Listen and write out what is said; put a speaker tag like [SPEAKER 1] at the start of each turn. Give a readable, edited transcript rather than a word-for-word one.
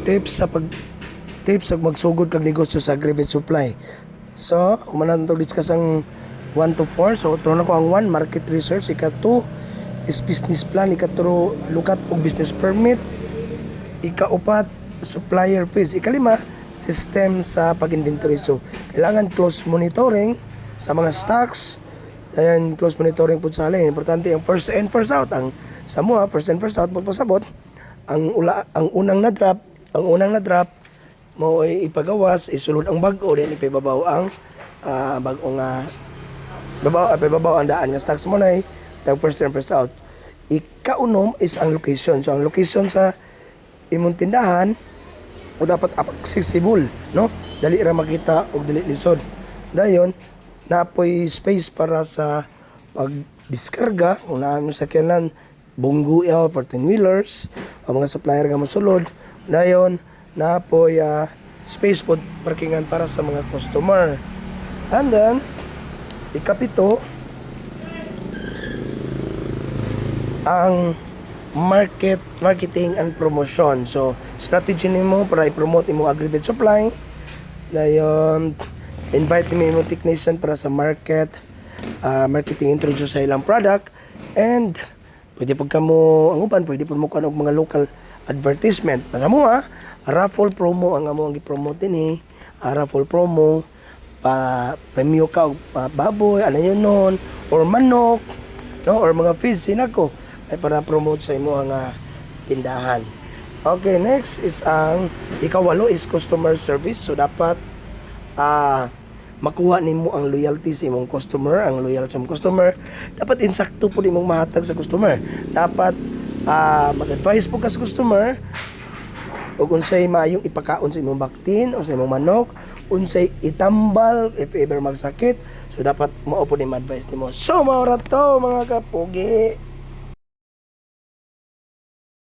[SPEAKER 1] tips sa magsugod kag negosyo sa agri-food supply. So, umanan to discuss ang 1 to 4. So, turon ko ang 1, market research. Ika-2 is business plan. Ika-3, lukat og business permit. Ika-4, supplier fees. Ika-5, system sa pag-inventory. So, kailangan close monitoring sa mga stocks. Ayan, close monitoring po sa halin. Importante ang first in, first out. Ang sa mua, first in, first out, pagpasabot. Ang unang na-drop mo ay ipagawas, isulod ang bag-o, then ipababaw ang bag-o nga ipababaw ang daan nga stocks mo na tag first in, first out. Ikaunom is ang location. So, ang location sa imong tindahan o dapat accessible, no? Dali ra makita og dili lisod. Dayon, napoy space para sa pagdiskarga kung naa mo sakyanan, Bongo L, 14-wheelers, ang mga supplier nga mosulod. Dayon, napoy space pod parkingan para sa mga customer. And then, ikapito, ang marketing and promotion. So, strategy nimo para i-promote imong agri-food supply. Dayon, invite nimo imong technician para sa marketing introduce sa ilang product, and pwede pag kamo ang uban, pwede pud mo kuan og mga local advertisement. Sa mo raffle promo ang amo ang gi-promote dinhi. Raffle promo premyo ka og baboy, ano yun nun, or manok, no, or mga feeds sinako ay para promote sa imo ang tindahan. Okay, next is ang ikawalo is customer service. So dapat makuha nimo ang loyalty sa imong customer, ang loyal sa imong customer. Dapat insakto po nimong mahatag sa customer. Dapat mag-advise po ka sa customer o unsay maayong ipakaon sa imong baktin o sa imong manok, unsay itambal if ever magsakit. So dapat mao po ni advice nimo. So mao ra to mga kapugi.